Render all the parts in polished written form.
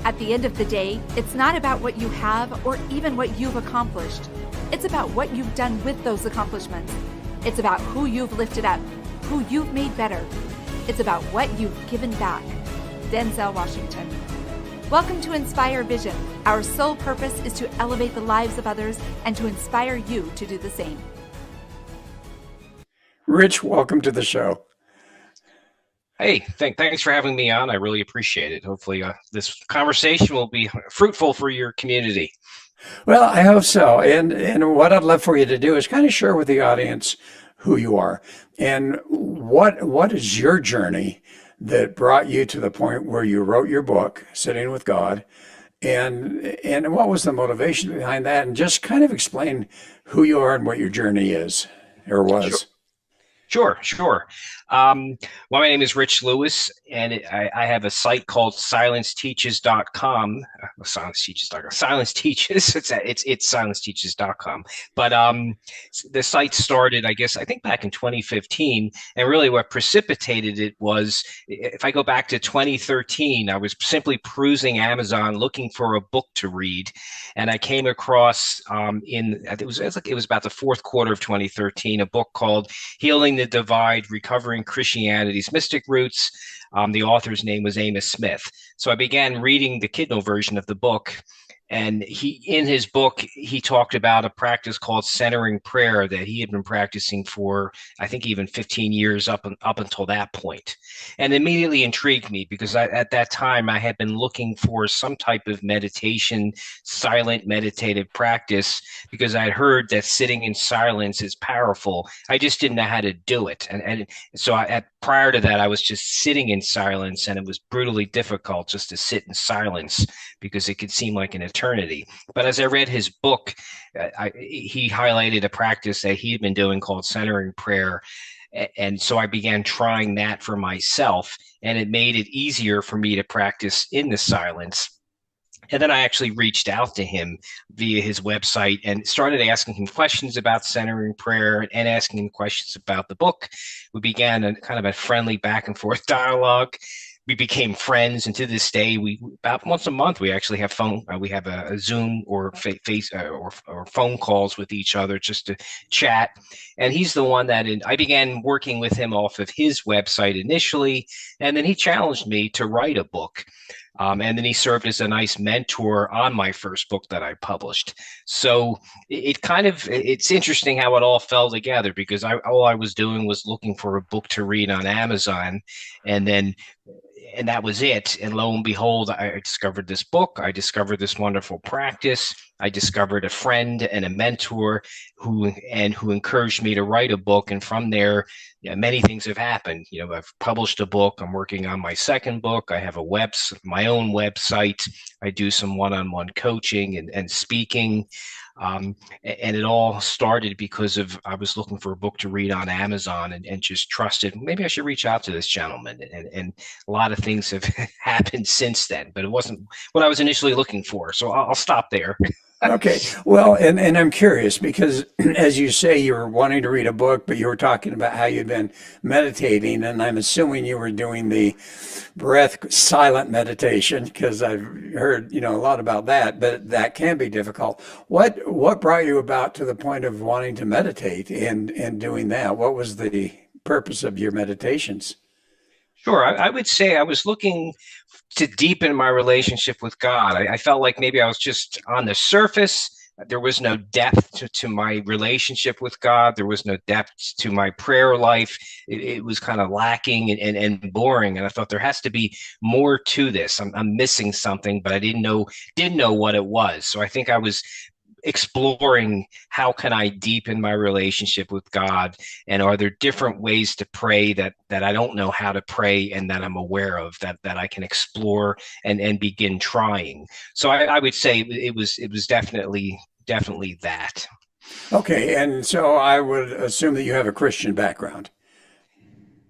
At the end of the day, it's not about what you have or even what you've accomplished. It's about what you've done with those accomplishments. It's about who you've lifted up, who you've made better. It's about what you've given back. Denzel Washington. Welcome to Inspire Vision. Our sole purpose is to elevate the lives of others and to inspire you to do the same. Rich, welcome to the show. Hey, thanks for having me on. I really appreciate it. Hopefully this conversation will be fruitful for your community. Well, I hope so. And what I'd love for you to do is kind of share with the audience who you are and what is your journey that brought you to the point where you wrote your book, Sitting with God, and what was the motivation behind that? And just kind of explain who you are and what your journey is or was. Sure. Well, my name is Rich Lewis, and I have a site called silenceteaches.com. Silenceteaches.com. Silence Teaches. It's silenceteaches.com. But the site started, I think back in 2015, and really what precipitated it was, if I go back to 2013, I was simply perusing Amazon looking for a book to read, and I came across it was about the fourth quarter of 2013, a book called Healing the Divide, Recovering Christianity's Mystic Roots. The author's name was Amos Smith. So I began reading the Kindle version of the book. And in his book, he talked about a practice called centering prayer that he had been practicing for, I think, even 15 years up until that point. And immediately intrigued me because at that time I had been looking for some type of meditation, silent meditative practice, because I had heard that sitting in silence is powerful. I just didn't know how to do it. And so prior to that, I was just sitting in silence, and it was brutally difficult just to sit in silence because it could seem like an eternity. But as I read his book, he highlighted a practice that he had been doing called centering prayer. And so I began trying that for myself, and it made it easier for me to practice in the silence. And then I actually reached out to him via his website and started asking him questions about centering prayer and asking him questions about the book. We began a kind of a friendly back and forth dialogue. We became friends, and to this day, we about once a month we actually have a Zoom or face or phone calls with each other just to chat. And he's the one that I began working with him off of his website initially, and then he challenged me to write a book. And then he served as a nice mentor on my first book that I published. So it's interesting how it all fell together, because all I was doing was looking for a book to read on Amazon, and that was it. And lo and behold, I discovered this book. I discovered this wonderful practice. I discovered a friend and a mentor who encouraged me to write a book. And from there, many things have happened. I've published a book. I'm working on my second book. I have my own website. I do some one-on-one coaching and speaking. And it all started because I was looking for a book to read on Amazon and just trusted maybe I should reach out to this gentleman. And a lot of things have happened since then, but it wasn't what I was initially looking for. So I'll stop there. Okay. Well, and I'm curious because as you say, you were wanting to read a book, but you were talking about how you'd been meditating, and I'm assuming you were doing the breath silent meditation because I've heard, a lot about that, but that can be difficult. What brought you about to the point of wanting to meditate and doing that? What was the purpose of your meditations? Sure. I would say I was looking to deepen my relationship with God. I felt like maybe I was just on the surface. There was no depth to my relationship with God. There was no depth to my prayer life. It was kind of lacking and boring. And I thought there has to be more to this. I'm missing something, but I didn't know what it was. So I think I was exploring how can I deepen my relationship with God, and are there different ways to pray that I don't know how to pray and that I'm aware of that I can explore and begin trying. So I would say it was definitely that. Okay, and so I would assume that you have a Christian background.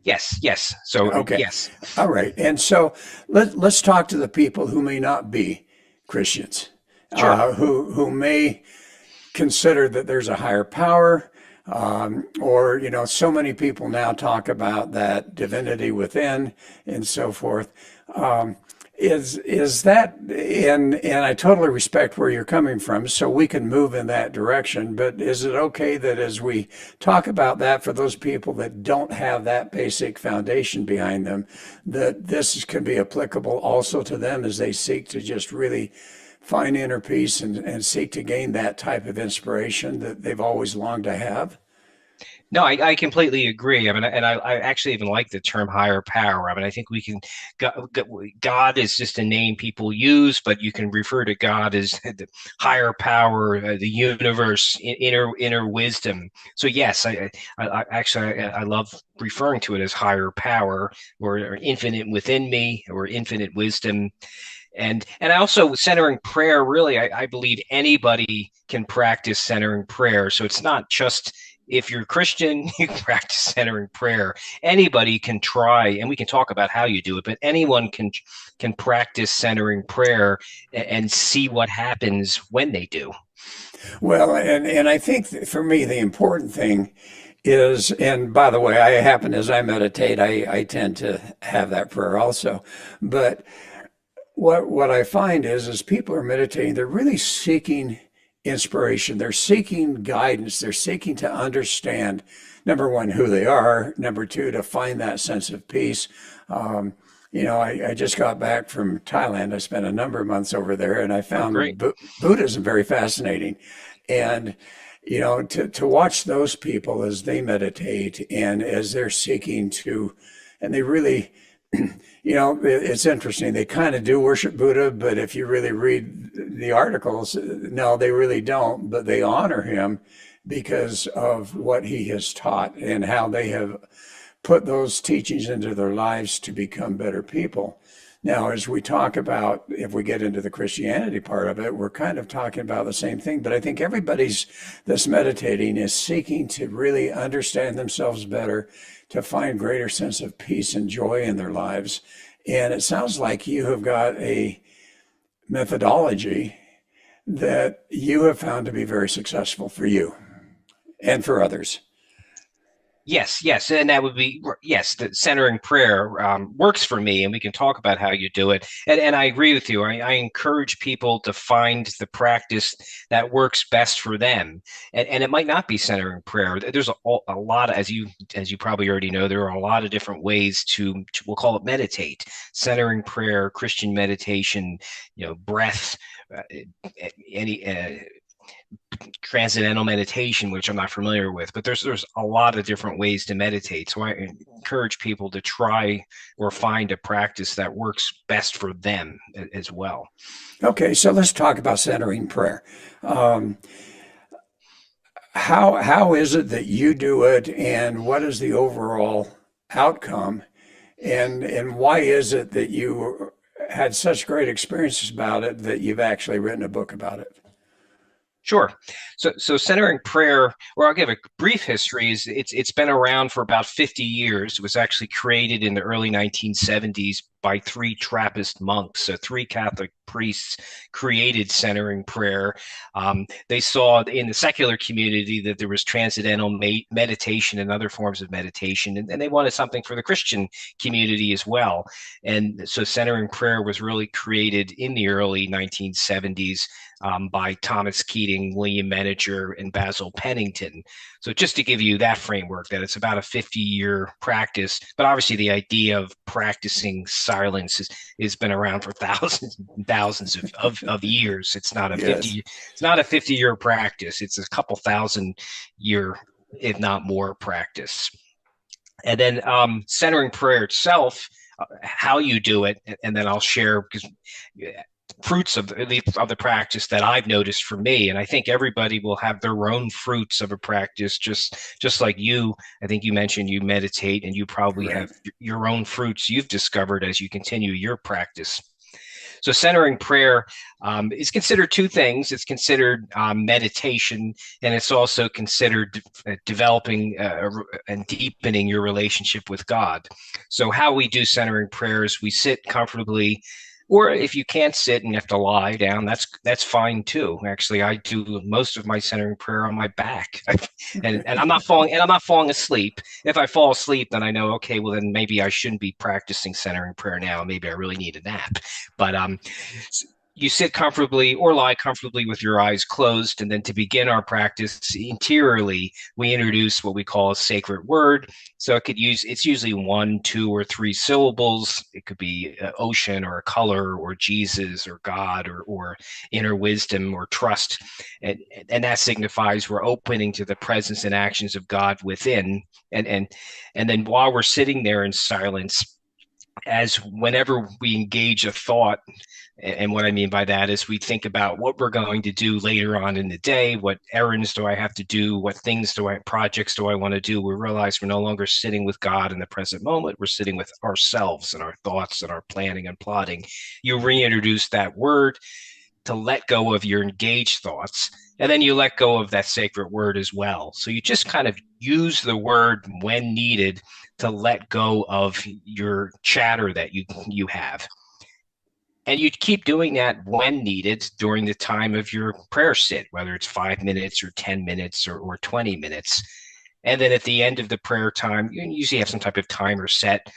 Yes. So Okay. yes. All right. And so let's talk to the people who may not be Christians, Sure. who may consider that there's a higher power, or, so many people now talk about that divinity within and so forth. is that, and I totally respect where you're coming from, so we can move in that direction. But is it okay that as we talk about that for those people that don't have that basic foundation behind them, that this can be applicable also to them as they seek to just really find inner peace and seek to gain that type of inspiration that they've always longed to have? No, I completely agree. I mean, and I actually even like the term higher power. I mean, I think we can, God is just a name people use, but you can refer to God as the higher power, the universe, inner wisdom. So yes, I love referring to it as higher power or infinite within me or infinite wisdom. And I also centering prayer, really, I believe anybody can practice centering prayer. So it's not just if you're Christian, you can practice centering prayer. Anybody can try, and we can talk about how you do it, but anyone can practice centering prayer and see what happens when they do. Well, and I think that for me, the important thing is, and by the way, I happen as I meditate, I tend to have that prayer also. But what I find is people are meditating, they're really seeking inspiration. They're seeking guidance. They're seeking to understand, number one, who they are. Number two, to find that sense of peace. I just got back from Thailand. I spent a number of months over there, and I Oh, found great. Buddhism very fascinating. And to watch those people as they meditate and as they're seeking to, and they really, it's interesting. They kind of do worship Buddha, but if you really read the articles, no, they really don't. But they honor him because of what he has taught and how they have put those teachings into their lives to become better people. Now, as we talk about, if we get into the Christianity part of it, we're kind of talking about the same thing. But I think everybody's that's meditating is seeking to really understand themselves better, to find greater sense of peace and joy in their lives. And it sounds like you have got a methodology that you have found to be very successful for you and for others. Yes, and that would be yes. The centering prayer works for me, and we can talk about how you do it. And I agree with you. I encourage people to find the practice that works best for them, and it might not be centering prayer. There's a lot of, as you probably already know, there are a lot of different ways to we'll call it meditate, centering prayer, Christian meditation, breath, any. Transcendental meditation, which I'm not familiar with, but there's a lot of different ways to meditate. So I encourage people to try or find a practice that works best for them as well. Okay, so let's talk about centering prayer. Um, how is it that you do it, and what is the overall outcome, and why is it that you had such great experiences about it that you've actually written a book about it? Sure. So centering prayer, or I'll give a brief history, is it's been around for about 50 years. It was actually created in the early 1970s by three Trappist monks. So three Catholic priests created centering prayer. They saw in the secular community that there was transcendental meditation and other forms of meditation, and they wanted something for the Christian community as well. And so centering prayer was really created in the early 1970s by Thomas Keating, William Meninger, and Basil Pennington. So just to give you that framework, that it's about a 50-year practice, but obviously the idea of practicing silence has been around for thousands and thousands of years. It's not a Yes. 50-year practice. It's a couple thousand year, if not more, practice. And then centering prayer itself, how you do it, and then I'll share because fruits of the practice that I've noticed for me, and I think everybody will have their own fruits of a practice. Just like you, I think you mentioned you meditate, and you probably Right. have your own fruits you've discovered as you continue your practice. So centering prayer is considered two things. It's considered meditation, and it's also considered developing and deepening your relationship with God. So how we do centering prayer is we sit comfortably Or if you can't sit and you have to lie down, that's fine too. Actually, I do most of my centering prayer on my back, and I'm not falling asleep. If I fall asleep, then I know, okay, well then maybe I shouldn't be practicing centering prayer now. Maybe I really need a nap. But you sit comfortably or lie comfortably with your eyes closed. And then to begin our practice interiorly, we introduce what we call a sacred word. So it's usually 1, 2, or 3 syllables. It could be ocean or a color or Jesus or God or inner wisdom or trust. And that signifies we're opening to the presence and actions of God within. And then while we're sitting there in silence, as whenever we engage a thought, and what I mean by that is we think about what we're going to do later on in the day. What errands do I have to do? What projects do I want to do? We realize we're no longer sitting with God in the present moment. We're sitting with ourselves and our thoughts and our planning and plotting. You reintroduce that word to let go of your engaged thoughts. And then you let go of that sacred word as well. So you just kind of use the word when needed to let go of your chatter that you have. And you keep doing that when needed during the time of your prayer sit, whether it's 5 minutes or 10 minutes or 20 minutes. And then at the end of the prayer time, you usually have some type of timer set.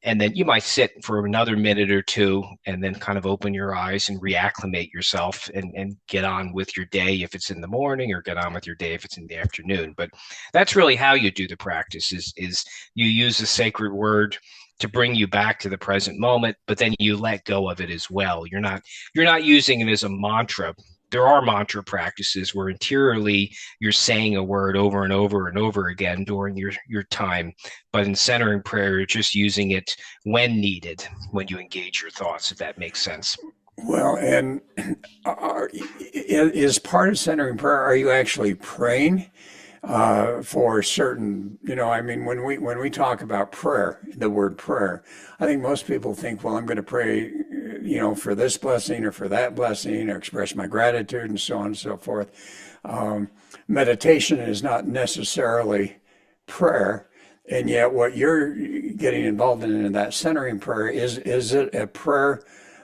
And then you might sit for another minute or two and then kind of open your eyes and reacclimate yourself and get on with your day if it's in the morning, or get on with your day if it's in the afternoon. But that's really how you do the practice is you use the sacred word to bring you back to the present moment, but then you let go of it as well. You're not using it as a mantra. There are mantra practices where interiorly you're saying a word over and over and over again during your time. But in centering prayer, you're just using it when needed, when you engage your thoughts, if that makes sense. Well, and is part of centering prayer, are you actually praying for certain, I mean, when we talk about prayer, the word prayer, I think most people think, well, I'm going to pray, for this blessing or for that blessing, or express my gratitude and so on and so forth. Meditation is not necessarily prayer. And yet what you're getting involved in that centering prayer, is it a prayer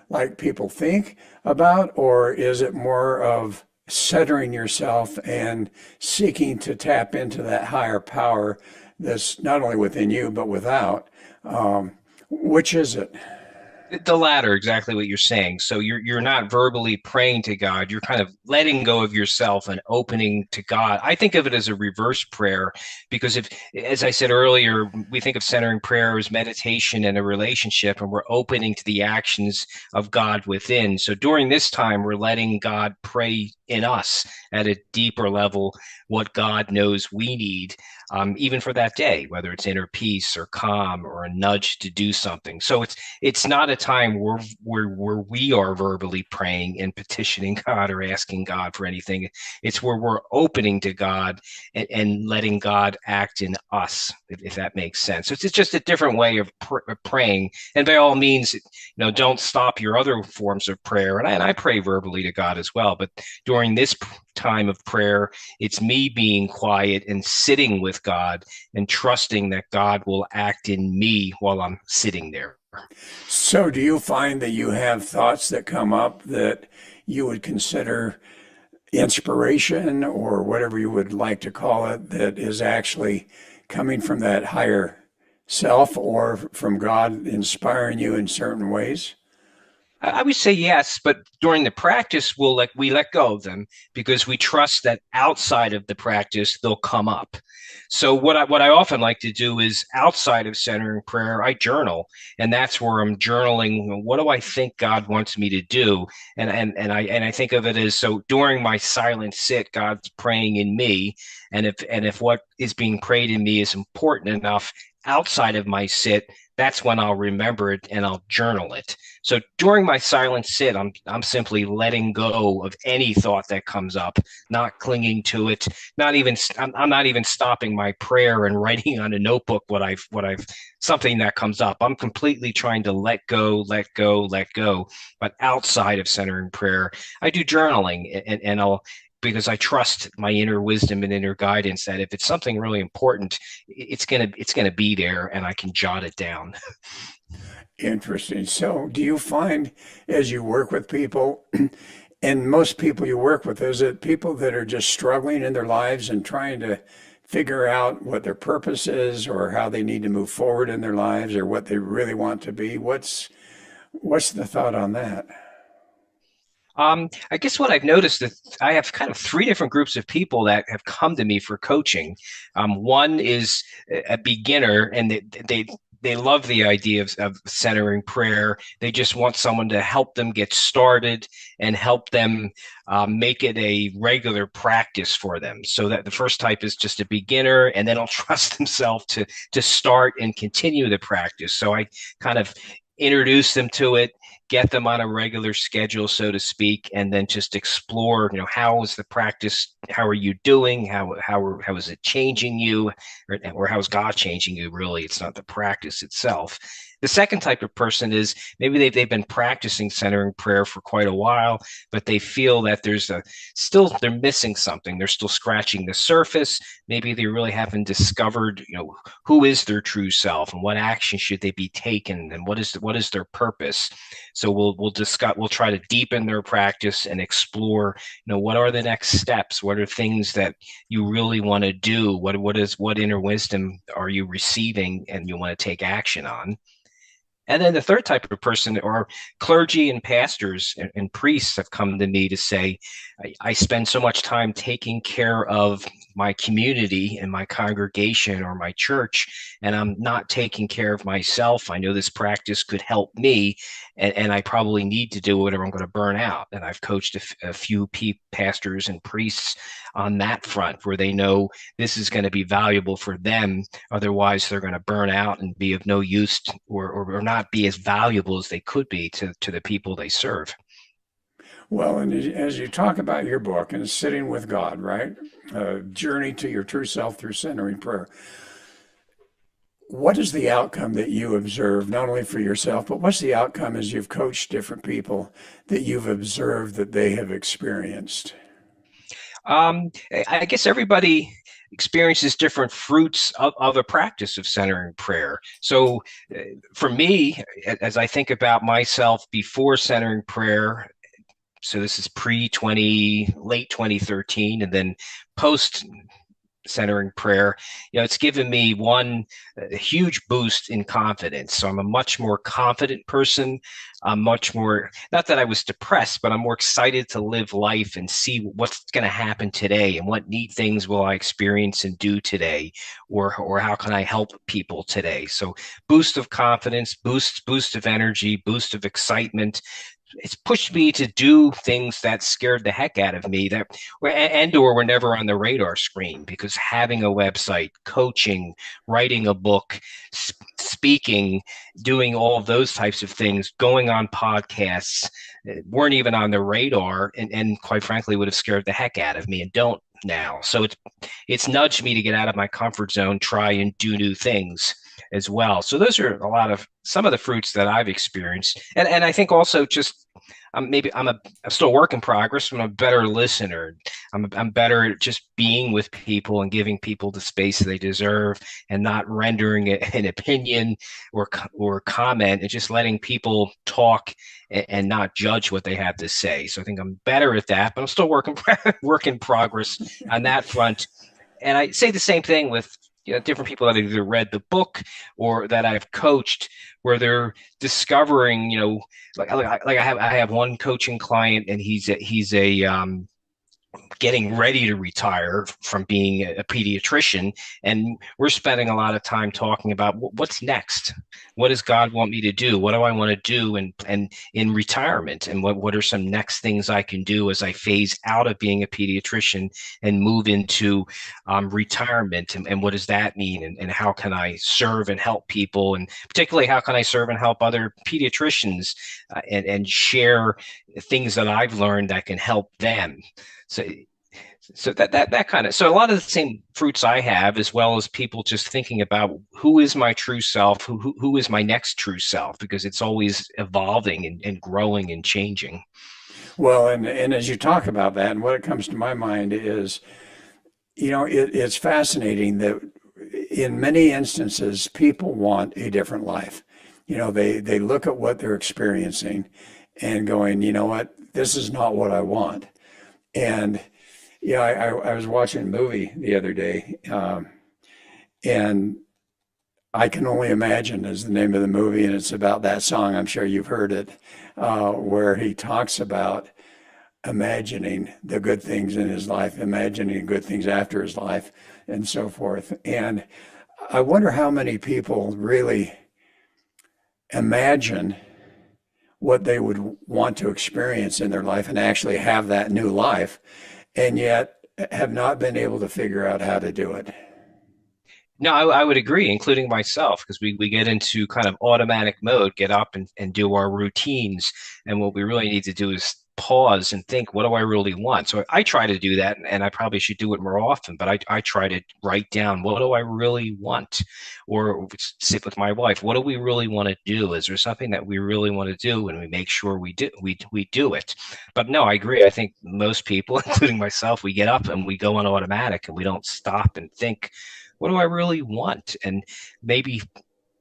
like people think about, or is it more of centering yourself and seeking to tap into that higher power that's not only within you, but without? Which is it? The latter, exactly what you're saying. So you're not verbally praying to God. You're kind of letting go of yourself and opening to God. I think of it as a reverse prayer, because as I said earlier, we think of centering prayer as meditation and a relationship, and we're opening to the actions of God within. So during this time, we're letting God pray in us at a deeper level what God knows we need, even for that day, whether it's inner peace or calm or a nudge to do something. So it's not a time where we are verbally praying and petitioning God or asking God for anything. It's where we're opening to God and letting God act in us, if that makes sense. So it's just a different way of praying. And by all means, don't stop your other forms of prayer. And I pray verbally to God as well. But during this time of prayer, it's me being quiet and sitting with God and trusting that God will act in me while I'm sitting there. So do you find that you have thoughts that come up that you would consider inspiration, or whatever you would like to call it, that is actually coming from that higher self or from God inspiring you in certain ways? I would say yes, but during the practice, we let go of them because we trust that outside of the practice, they'll come up. So what I often like to do is, outside of centering prayer, I journal, and that's where I'm journaling. What do I think God wants me to do? And I think of it as, so during my silent sit, God's praying in me, and if what is being prayed in me is important enough outside of my sit, that's when I'll remember it and I'll journal it. So during my silent sit, I'm simply letting go of any thought that comes up, not clinging to it, I'm not even stopping my prayer and writing on a notebook what I've something that comes up. I'm completely trying to let go. But outside of centering prayer, I do journaling, and I'll, because I trust my inner wisdom and inner guidance that if it's something really important, it's gonna be there, and I can jot it down. Interesting. So, do you find as you work with people, and most people you work with, is it people that are just struggling in their lives and trying to figure out what their purpose is or how they need to move forward in their lives or what they really want to be? What's the thought on that? I guess what I've noticed that I have kind of three different groups of people that have come to me for coaching. One is a beginner, and they love the idea of centering prayer. They just want someone to help them get started and help them make it a regular practice for them. So that the first type is just a beginner, and then they'll trust themselves to start and continue the practice. So I kind of introduce them to it, get them on a regular schedule, so to speak, and then just explore, how is the practice? How are you doing? How is it changing you? Or how is God changing you? Really, it's not the practice itself. The second type of person is maybe they've been practicing centering prayer for quite a while, but they feel that they're missing something. They're still scratching the surface. Maybe they really haven't discovered, who is their true self and what action should they be taken and what is their purpose. So we'll try to deepen their practice and explore, what are the next steps? What are things that you really want to do? What inner wisdom are you receiving and you want to take action on? And then the third type of person are clergy and pastors and priests have come to me to say, I spend so much time taking care of my community and my congregation or my church, and I'm not taking care of myself. I know this practice could help me, and I probably need to do it or I'm going to burn out. And I've coached a few pastors and priests on that front where they know this is going to be valuable for them. Otherwise, they're going to burn out and be of no use or not be as valuable as they could be to the people they serve. Well, and as you talk about your book and sitting with God, right? Journey to your true self through centering prayer. What is the outcome that you observe, not only for yourself, but what's the outcome as you've coached different people that you've observed that they have experienced? I guess everybody experiences different fruits of a practice of centering prayer. So for me, as I think about myself before centering prayer, so this is late 2013, and then post centering prayer, it's given me a huge boost in confidence. So I'm a much more confident person. I'm much more, not that I was depressed, but I'm more excited to live life and see what's going to happen today and what neat things will I experience and do today, or how can I help people today. So boost of confidence, boost of energy, boost of excitement. It's pushed me to do things that scared the heck out of me or were never on the radar screen, because having a website, coaching, writing a book, speaking, doing all of those types of things, going on podcasts, weren't even on the radar, and quite frankly would have scared the heck out of me and don't now. So it's nudged me to get out of my comfort zone, try and do new things as well. So those are some of the fruits that I've experienced. And I think also just maybe I'm still a work in progress. I'm a better listener. I'm better at just being with people and giving people the space they deserve and not rendering an opinion or comment, and just letting people talk and not judge what they have to say. So I think I'm better at that, but I'm still work in progress on that front. And I say the same thing with different people that have either read the book or that I've coached, where they're discovering, like I have one coaching client, and he's getting ready to retire from being a pediatrician, and we're spending a lot of time talking about what's next. What does God want me to do? What do I want to do and in retirement, and what are some next things I can do as I phase out of being a pediatrician and move into retirement, and what does that mean, and how can I serve and help people, and particularly how can I serve and help other pediatricians and share things that I've learned that can help them. So that kind of, so a lot of the same fruits I have, as well as people just thinking about who is my true self, who is my next true self, because it's always evolving and growing and changing. Well, and as you talk about that, and what comes to my mind is, it's fascinating that in many instances, people want a different life. they look at what they're experiencing and going, you know what, this is not what I want. And yeah, I was watching a movie the other day, and I Can Only Imagine is the name of the movie, and it's about that song. I'm sure you've heard it, where he talks about imagining the good things in his life, imagining good things after his life, and so forth. And I wonder how many people really imagine what they would want to experience in their life and actually have that new life, and yet have not been able to figure out how to do it. No, I would agree, including myself, because we get into kind of automatic mode, get up and do our routines. And what we really need to do is pause and think, what do I really want? So I try to do that, and I probably should do it more often, but I try to write down, what do I really want? Or sit with my wife, what do we really want to do? Is there something that we really want to do? And we make sure we do it. But no, I agree. I think most people, including myself, we get up and we go on automatic and we don't stop and think, what do I really want? And maybe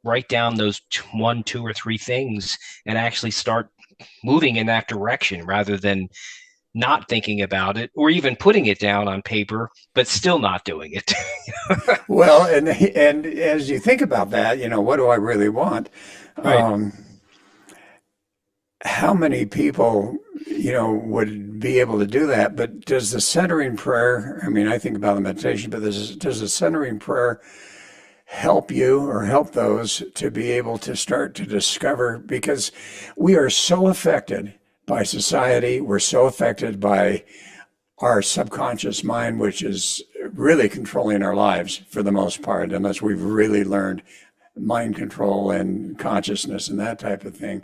write down those one, two, or three things and actually start moving in that direction rather than not thinking about it or even putting it down on paper, but still not doing it. Well, and as you think about that, what do I really want? Right. How many people, would be able to do that? But does the centering prayer, I mean, I think about the meditation, but does the centering prayer help you or help those to be able to start to discover? Because we are so affected by society, we're so affected by our subconscious mind, which is really controlling our lives for the most part, unless we've really learned mind control and consciousness and that type of thing.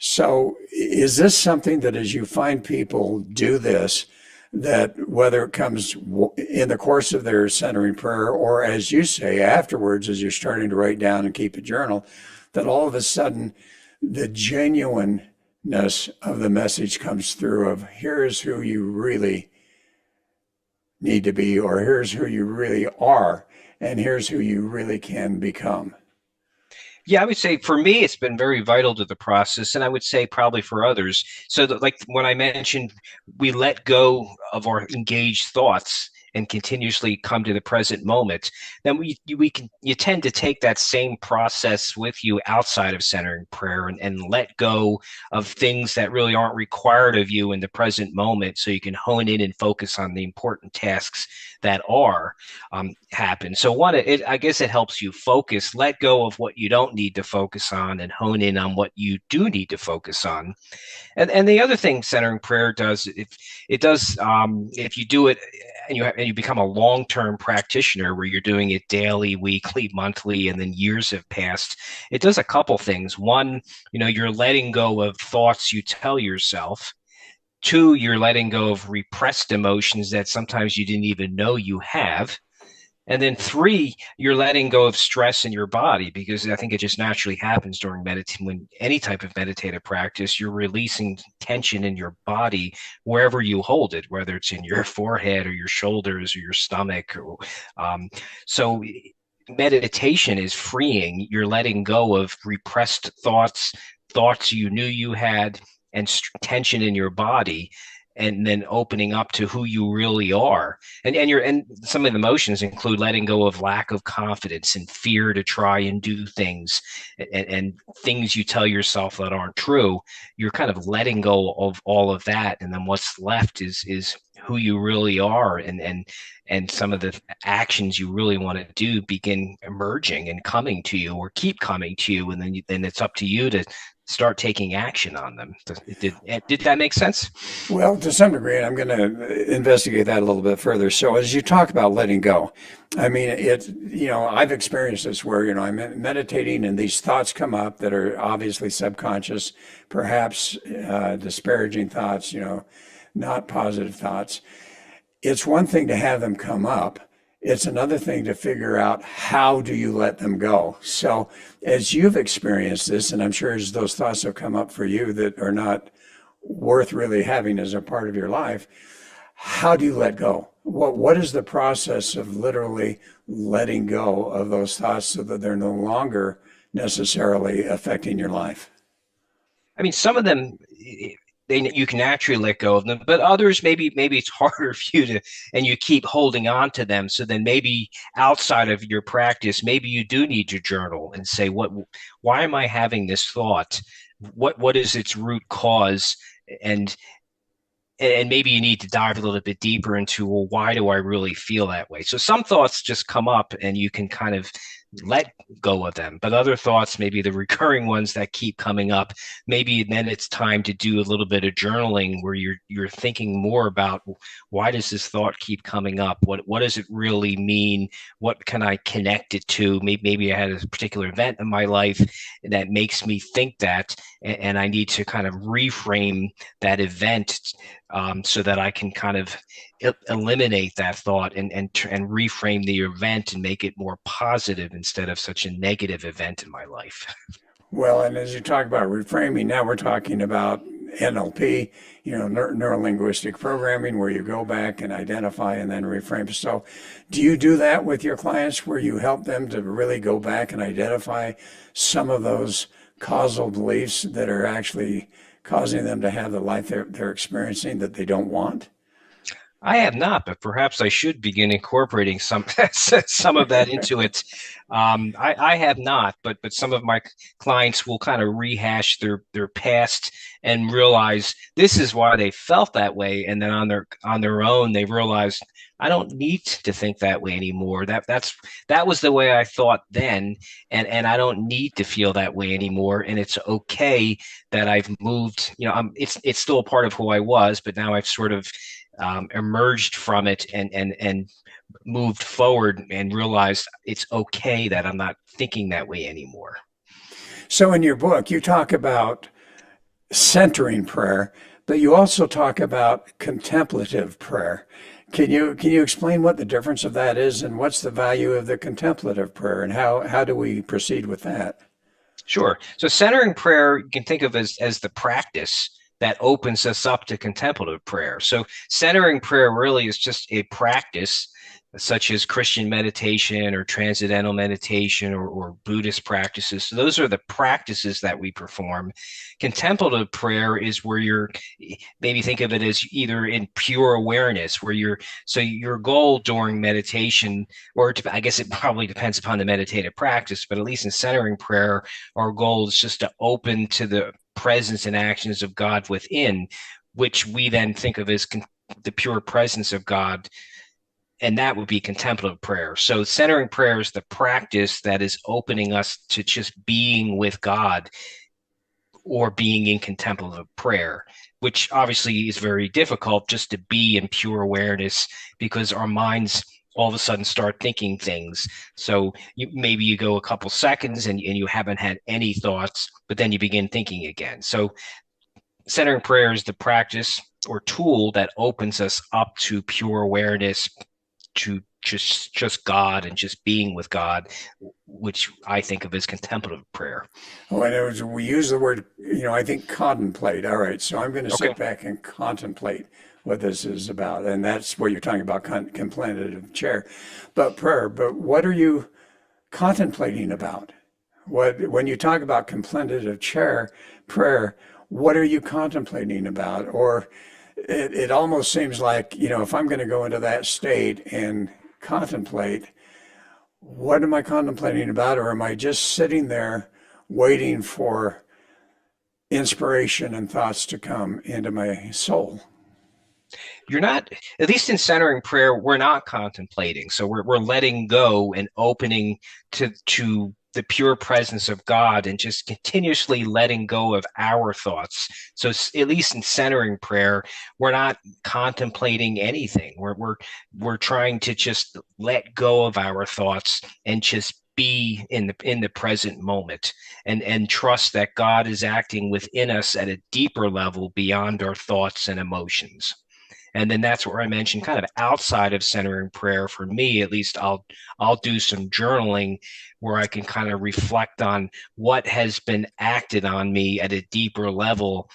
So is this something that as you find people do this, that whether it comes in the course of their centering prayer or as you say afterwards, as you're starting to write down and keep a journal, that all of a sudden the genuineness of the message comes through of here's who you really need to be, or here's who you really are, and here's who you really can become? Yeah, I would say for me, it's been very vital to the process, and I would say probably for others. So that, like when I mentioned, we let go of our engaged thoughts and continuously come to the present moment, then you tend to take that same process with you outside of centering prayer and let go of things that really aren't required of you in the present moment, so you can hone in and focus on the important tasks that are happen. So I guess it helps you focus, let go of what you don't need to focus on, and hone in on what you do need to focus on. And the other thing centering prayer does, if you do it and you become a long-term practitioner where you're doing it daily, weekly, monthly, and then years have passed, it does a couple things. One, you're letting go of thoughts you tell yourself. Two, you're letting go of repressed emotions that sometimes you didn't even know you have. And then three, you're letting go of stress in your body, because I think it just naturally happens during when any type of meditative practice, you're releasing tension in your body wherever you hold it, whether it's in your forehead or your shoulders or your stomach. So meditation is freeing. You're letting go of repressed thoughts you knew you had, and tension in your body, and then opening up to who you really are. And some of the emotions include letting go of lack of confidence and fear to try and do things, and things you tell yourself that aren't true. You're kind of letting go of all of that, and then what's left is who you really are, and some of the actions you really want to do begin emerging and coming to you, or keep coming to you, and then it's up to you to start taking action on them. Did that make sense? Well, to some degree, and I'm going to investigate that a little bit further. So as you talk about letting go, I mean, I've experienced this where, I'm meditating and these thoughts come up that are obviously subconscious, perhaps disparaging thoughts, not positive thoughts. It's one thing to have them come up. It's another thing to figure out how do you let them go. So as you've experienced this, and I'm sure as those thoughts have come up for you that are not worth really having as a part of your life, how do you let go? What is the process of literally letting go of those thoughts so that they're no longer necessarily affecting your life? I mean, some of them you can naturally let go of them, but others maybe it's harder for you to, and you keep holding on to them. So then maybe outside of your practice, maybe you do need to journal and say, why am I having this thought? What is its root cause? And maybe you need to dive a little bit deeper into, well, why do I really feel that way? So some thoughts just come up and you can kind of let go of them, but other thoughts, maybe the recurring ones that keep coming up, maybe then it's time to do a little bit of journaling where you're thinking more about, why does this thought keep coming up? What does it really mean? What can I connect it to? Maybe I had a particular event in my life that makes me think that, and I need to kind of reframe that event, so that I can kind of eliminate that thought and reframe the event and make it more positive instead of such a negative event in my life. Well, and as you talk about reframing, now we're talking about NLP, neuro linguistic programming, where you go back and identify and then reframe. So, do you do that with your clients where you help them to really go back and identify some of those causal beliefs that are actually causing them to have the life they're experiencing that they don't want? I have not, but perhaps I should begin incorporating some some of that into it. I have not, but some of my clients will kind of rehash their past and realize this is why they felt that way, and then on their own they realize, I don't need to think that way anymore. That was the way I thought then, and I don't need to feel that way anymore. And it's okay that I've moved. It's still a part of who I was, but now I've sort of emerged from it and moved forward and realized it's okay that I'm not thinking that way anymore. So in your book, you talk about centering prayer, but you also talk about contemplative prayer. Can you explain what the difference of that is, and what's the value of the contemplative prayer, and how do we proceed with that? Sure. So centering prayer, you can think of as the practice that opens us up to contemplative prayer. So centering prayer really is just a practice, such as Christian meditation or transcendental meditation or Buddhist practices. So those are the practices that we perform. Contemplative prayer is where you're, maybe think of it as either in pure awareness, where your goal during meditation, I guess it probably depends upon the meditative practice, but at least in centering prayer, our goal is just to open to the presence and actions of God within, which we then think of as the pure presence of God. And that would be contemplative prayer. So centering prayer is the practice that is opening us to just being with God or being in contemplative prayer, which obviously is very difficult just to be in pure awareness because our minds all of a sudden start thinking things. So maybe you go a couple seconds and you haven't had any thoughts, but then you begin thinking again. So centering prayer is the practice or tool that opens us up to pure awareness, to just God and just being with God, which I think of as contemplative prayer. Oh, and we use the word, I think contemplate. All right, so I'm going to Okay. sit back and contemplate what this is about, and that's what you're talking about, contemplative chair, but prayer. But what are you contemplating about? When you talk about contemplative chair prayer, what are you contemplating about? Or it almost seems like, if I'm going to go into that state and contemplate, what am I contemplating about? Or am I just sitting there waiting for inspiration and thoughts to come into my soul? You're not, at least in centering prayer, we're not contemplating. So we're letting go and opening to the pure presence of God and just continuously letting go of our thoughts. So at least in centering prayer, we're not contemplating anything. We're trying to just let go of our thoughts and just be in the present moment and trust that God is acting within us at a deeper level beyond our thoughts and emotions. And then that's where I mentioned kind of outside of centering prayer. For me, at least, I'll do some journaling where I can kind of reflect on what has been acted on me at a deeper level,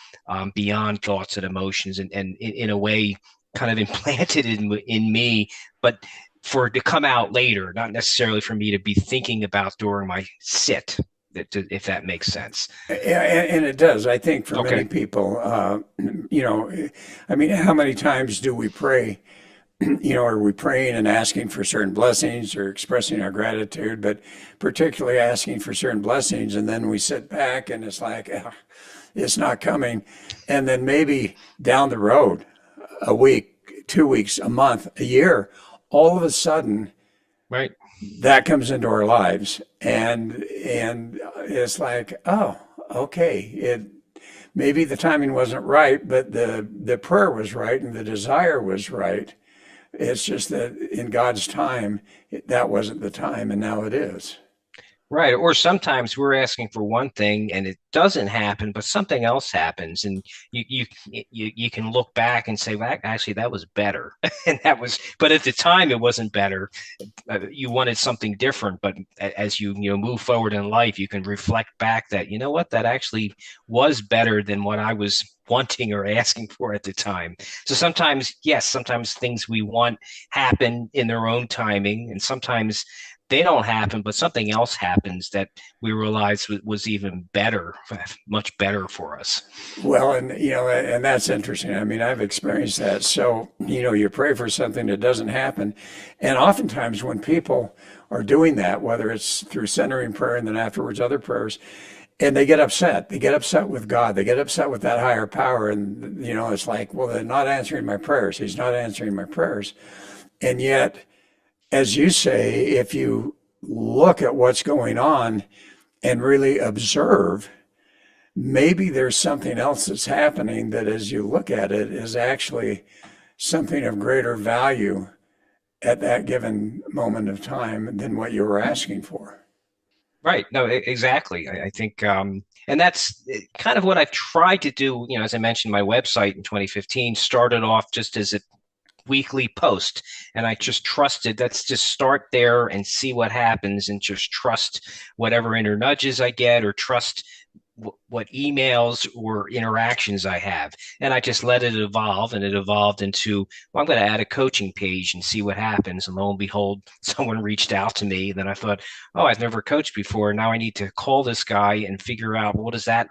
beyond thoughts and emotions, and in a way kind of implanted in me, but for it to come out later, not necessarily for me to be thinking about during my sit. if that makes sense. Yeah, and it does. I think for many Okay. people, I mean, how many times do we pray? Are we praying and asking for certain blessings or expressing our gratitude, but particularly asking for certain blessings, and then we sit back and it's like, it's not coming. And then maybe down the road, a week, 2 weeks, a month, a year, all of a sudden Right. that comes into our lives. And it's like, oh, okay. Maybe the timing wasn't right, but the prayer was right and the desire was right. It's just that in God's time, that wasn't the time, and now it is. Right. Or sometimes we're asking for one thing and it doesn't happen, but something else happens, and you can look back and say, well, actually, that was better, and that was. But at the time, it wasn't better. You wanted something different, but as you move forward in life, you can reflect back that you know what, that actually was better than what I was wanting or asking for at the time. So sometimes, yes, sometimes things we want happen in their own timing, and sometimes they don't happen, but something else happens that we realize was even better, much better for us. Well, and that's interesting. I mean, I've experienced that. So, you pray for something that doesn't happen. And oftentimes when people are doing that, whether it's through centering prayer and then afterwards other prayers, and they get upset. They get upset with God. They get upset with that higher power. And, it's like, well, they're not answering my prayers. He's not answering my prayers. And yet, as you say, if you look at what's going on and really observe, maybe there's something else that's happening that as you look at it is actually something of greater value at that given moment of time than what you were asking for. Right. No, exactly. I think, and that's kind of what I've tried to do. As I mentioned, my website in 2015 started off just as a weekly post, and I just trusted, let's just start there and see what happens, and just trust whatever inner nudges I get, or trust what emails or interactions I have. And I just let it evolve, and it evolved into, well, I'm going to add a coaching page and see what happens. And lo and behold, someone reached out to me. Then I thought, oh, I've never coached before. Now I need to call this guy and figure out what does that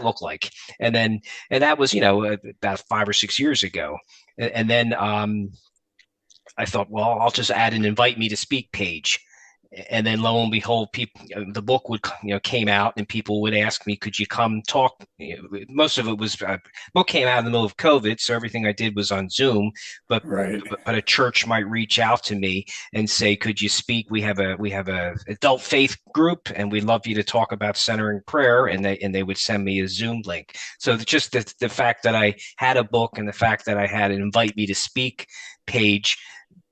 look like? And that was, about 5 or 6 years ago. And then I thought, well, I'll just add an invite me to speak page. And then lo and behold, people, the book would, came out, and people would ask me, could you come talk? Most of it was, book came out in the middle of COVID, so everything I did was on Zoom. But Right. but a church might reach out to me and say, could you speak? We have a adult faith group, and we'd love you to talk about centering prayer. And they would send me a Zoom link. So just the fact that I had a book, and the fact that I had an invite me to speak page,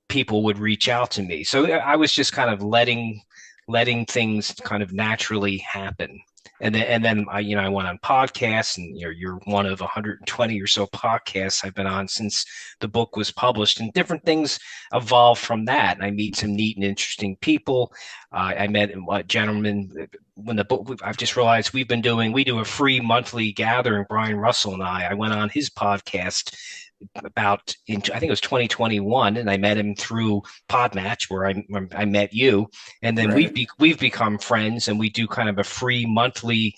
people would reach out to me. So I was just kind of letting things kind of naturally happen. And then I went on podcasts, and you're one of 120 or so podcasts I've been on since the book was published, and different things evolved from that. And I meet some neat and interesting people. I met a gentleman when the book, I've just realized we do a free monthly gathering, Brian Russell and I went on his podcast I think it was 2021, and I met him through Podmatch, where I met you, and then Right. we've become friends, and we do kind of a free monthly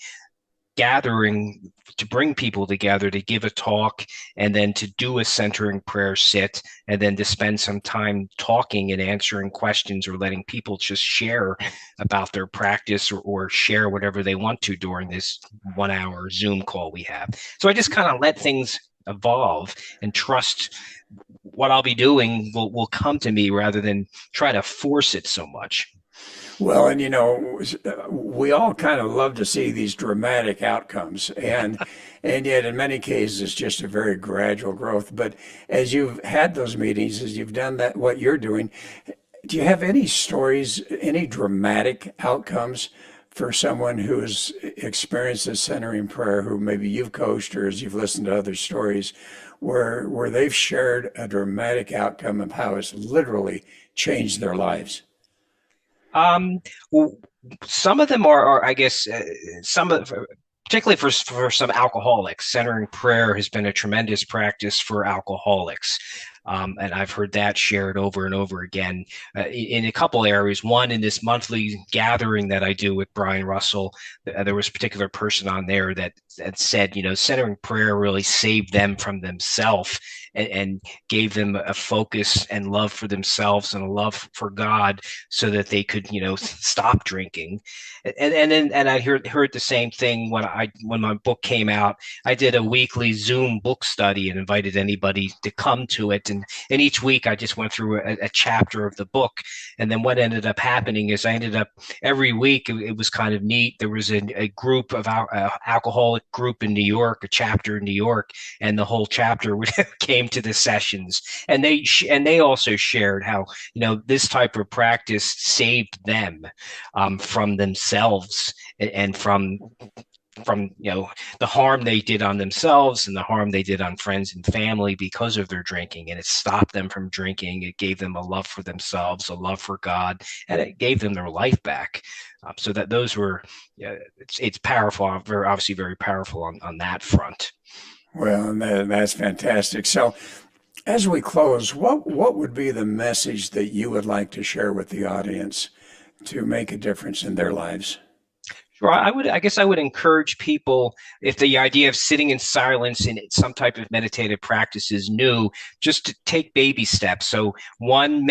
gathering to bring people together to give a talk, and then to do a centering prayer sit, and then to spend some time talking and answering questions, or letting people just share about their practice, or share whatever they want to during this 1 hour Zoom call we have. So I just kind of let things evolve and trust what I'll be doing will come to me, rather than try to force it so much. Well, and we all kind of love to see these dramatic outcomes, and yet in many cases it's just a very gradual growth. But as you've had those meetings, as you've done that, what you're doing, do you have any stories, any dramatic outcomes for someone who has experienced this centering prayer, who maybe you've coached, or as you've listened to other stories, where they've shared a dramatic outcome of how it's literally changed their lives? Well, some of them are I guess, particularly for some alcoholics, centering prayer has been a tremendous practice for alcoholics. And I've heard that shared over and over again in a couple areas. One, in this monthly gathering that I do with Brian Russell, there was a particular person on there that said, centering prayer really saved them from themselves and gave them a focus and love for themselves and a love for God so that they could, stop drinking. And I heard the same thing when my book came out. I did a weekly Zoom book study and invited anybody to come to it. And each week I just went through a chapter of the book. And then what ended up happening is I ended up every week, it was kind of neat. There was a group of alcoholic group in New York, a chapter in New York, and the whole chapter came to the sessions. And they also shared how, this type of practice saved them from themselves and from the harm they did on themselves and the harm they did on friends and family because of their drinking. And it stopped them from drinking. It gave them a love for themselves, a love for God, and it gave them their life back. So that those were, it's powerful, obviously very powerful on that front. Well, that's fantastic. So as we close, what would be the message that you would like to share with the audience to make a difference in their lives? Sure. I guess I would encourage people, if the idea of sitting in silence in some type of meditative practice is new, just to take baby steps. So one,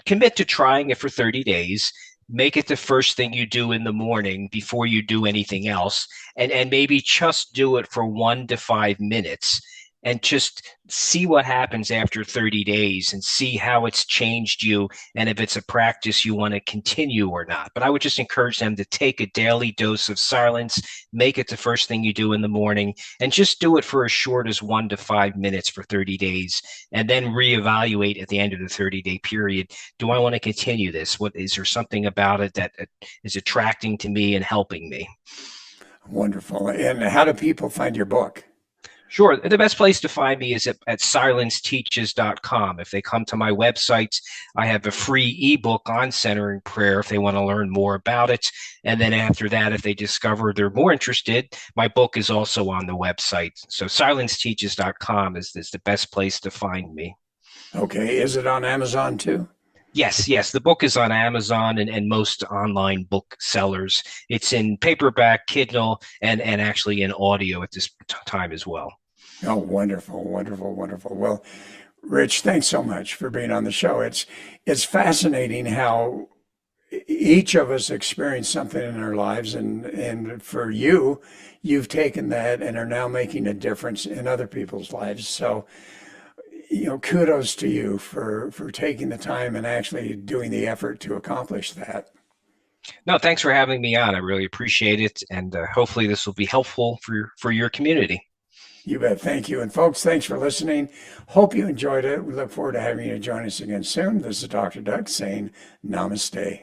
commit to trying it for 30 days. Make it the first thing you do in the morning before you do anything else. And maybe just do it for 1 to 5 minutes. And just see what happens after 30 days and see how it's changed you and if it's a practice you want to continue or not. But I would just encourage them to take a daily dose of silence, make it the first thing you do in the morning, and just do it for as short as 1 to 5 minutes for 30 days, and then reevaluate at the end of the 30-day period. Do I want to continue this? Is there something about it that is attracting to me and helping me? Wonderful. And how do people find your book? Sure. The best place to find me is at silenceteaches.com. If they come to my website, I have a free ebook on centering prayer if they want to learn more about it. And then after that, if they discover they're more interested, my book is also on the website. So silenceteaches.com is the best place to find me. Okay. Is it on Amazon too? Yes. The book is on Amazon and most online book sellers. It's in paperback, Kindle, and actually in audio at this time as well. Oh, wonderful, wonderful, wonderful. Well, Rich, thanks so much for being on the show. It's fascinating how each of us experience something in our lives, and for you, you've taken that and are now making a difference in other people's lives. So, kudos to you for taking the time and actually doing the effort to accomplish that. No, thanks for having me on. I really appreciate it, and hopefully this will be helpful for your community. You bet. Thank you. And folks, thanks for listening. Hope you enjoyed it. We look forward to having you join us again soon. This is Dr. Doug saying namaste.